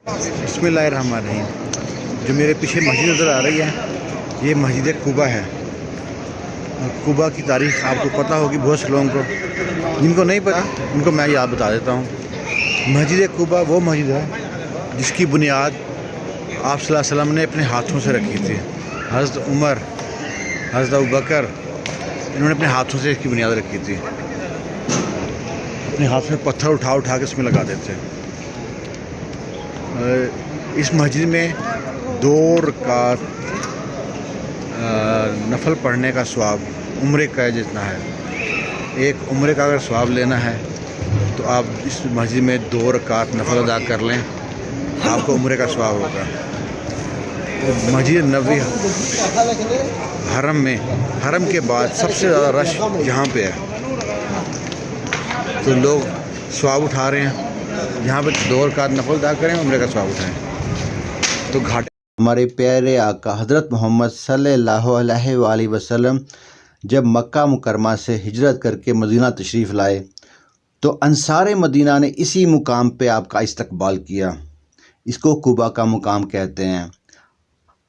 बिस्मिल्लाहिर्रहमानिर्रहीम। जो मेरे पीछे मस्जिद नज़र आ रही है, ये मस्जिद कुबा है। और कुबा की तारीख़ आपको पता होगी, बहुत से लोगों को, जिनको नहीं पता उनको मैं याद बता देता हूँ। मस्जिद कुबा वो मस्जिद है जिसकी बुनियाद आप सल्लल्लाहु अलैहि वसल्लम ने अपने हाथों से रखी थी। हज़रत उमर, हज़रत अबू बकर, इन्होंने अपने हाथों से इसकी बुनियाद रखी थी। अपने हाथ में पत्थर उठा उठा के इसमें लगाते थे। इस मस्जिद में 2 रकात नफल पढ़ने का सवाब उम्रे का जितना है। एक उम्रे का अगर सवाब लेना है तो आप इस मस्जिद में 2 रकात नफल अदा कर लें, आपको उम्रे का सवाब होगा। तो मस्जिद नबवी हरम के बाद सबसे ज़्यादा रश यहाँ पे है, तो लोग सवाब उठा रहे हैं। यहाँ पे 2 रकात नफल अदा करें, उम्रे का सवाब उठाएं। तो घाट हमारे प्यारे आका हज़रत मोहम्मद सल्लल्लाहु अलैहि वसल्लम जब मक्का मुकरमा से हिजरत करके मदीना तशरीफ़ लाए तो अंसार मदीना ने इसी मुकाम पे आपका इस्तकबाल किया। इसको कुबा का मुकाम कहते हैं।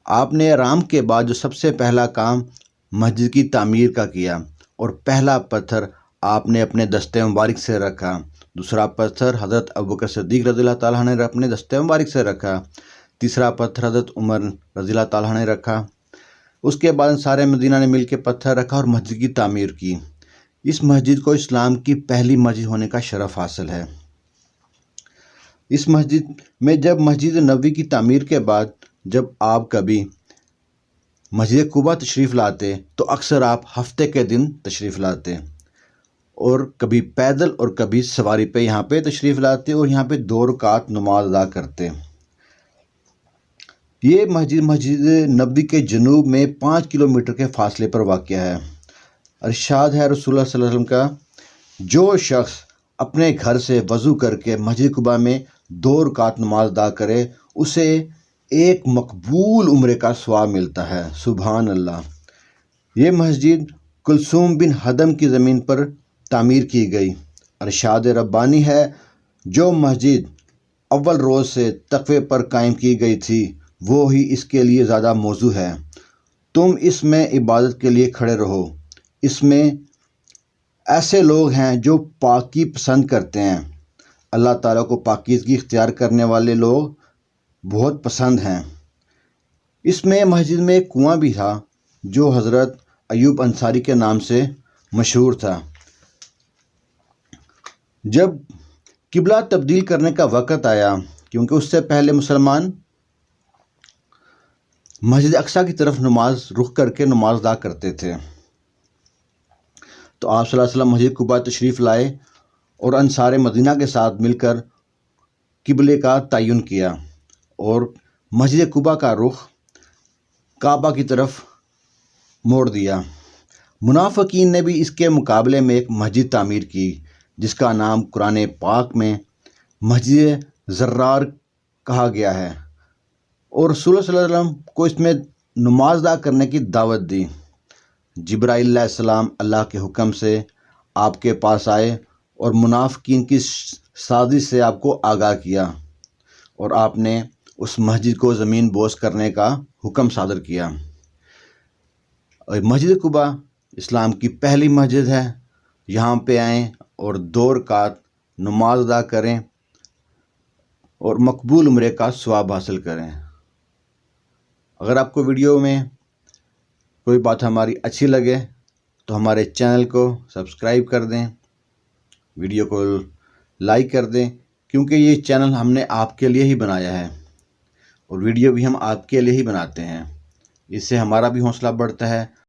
आपने आराम के बाद जो सबसे पहला काम मस्जिद की तामीर का किया, और पहला पत्थर आपने अपने दस्ते मुबारक से रखा, दूसरा पत्थर हज़रत अबू बकर सिद्दीक़ रज़ियल्लाहु ताला अन्हु ने अपने दस्ते मुबारक से रखा, तीसरा पत्थर हज़रत उमर रज़ियल्लाहु ताला अन्हु ने रखा। उसके बाद सारे मदीना ने मिलकर पत्थर रखा और मस्जिद की तामीर की। इस मस्जिद को इस्लाम की पहली मस्जिद होने का शरफ़ हासिल है। इस मस्जिद में जब मस्जिद नबवी की तामीर के बाद जब आप कभी मस्जिद कुबा तशरीफ़ लाते तो अक्सर आप हफ्ते के दिन तशरीफ़ लाते, और कभी पैदल और कभी सवारी पे यहाँ पे तशरीफ़ लाते और यहाँ पे 2 रकात नमाज अदा करते। ये मस्जिद नबवी के जनूब में 5 किलोमीटर के फासले पर वाक़या है। इरशाद है रसूलुल्लाह सल्लल्लाहु अलैहि वसल्लम का, जो शख्स अपने घर से वज़ू करके मस्जिद कुबा में 2 रकात नमाज अदा करे उसे एक मकबूल उम्रे का सवाब मिलता है। सुभान अल्लाह। ये मस्जिद कुलसूम बिन हदम की ज़मीन पर तामीर की गई। इरशाद रब्बानी है, जो मस्जिद अव्वल रोज़ से तक़वे पर कायम की गई थी वो ही इसके लिए ज़्यादा मौजू है। तुम इसमें इबादत के लिए खड़े रहो। इसमें ऐसे लोग हैं जो पाकी पसंद करते हैं। अल्लाह ताला को पाकीज़गी इख्तियार करने वाले लोग बहुत पसंद हैं। इसमें मस्जिद में एक कुआं भी था जो हज़रत अयूब अंसारी के नाम से मशहूर था। जब किबला तब्दील करने का वक़्त आया, क्योंकि उससे पहले मुसलमान मस्जिद अक्सा की तरफ रुख करके नमाज अदा करते थे, तो आप सल्लल्लाहु अलैहि वसल्लम मस्जिद कुबा तशरीफ़ लाए और अंसार मदीना के साथ मिलकर किबले का तयन किया और मस्जिद कुबा का रुख काबा की तरफ मोड़ दिया। मुनाफ़िकीन ने भी इसके मुकाबले में एक मस्जिद तामीर की जिसका नाम कुरान पाक में मस्जिद ज़र्रार कहा गया है, और रसूल सल्लल्लाहु अलैहि वसल्लम को इसमें नमाज अदा करने की दावत दी। जिब्राईल अलैहिस्सलाम अल्लाह के हुक्म से आपके पास आए और मुनाफ़िकीन की साजिश से आपको आगाह किया, और आपने उस मस्जिद को ज़मीन बोस करने का हुक्म सादर किया। और मस्जिद कुबा इस्लाम की पहली मस्जिद है। यहाँ पे आएँ और 2 रकात नमाज अदा करें और मकबूल उम्रे का सवाब हासिल करें। अगर आपको वीडियो में कोई बात हमारी अच्छी लगे तो हमारे चैनल को सब्सक्राइब कर दें, वीडियो को लाइक कर दें, क्योंकि ये चैनल हमने आपके लिए ही बनाया है और वीडियो भी हम आपके लिए ही बनाते हैं। इससे हमारा भी हौसला बढ़ता है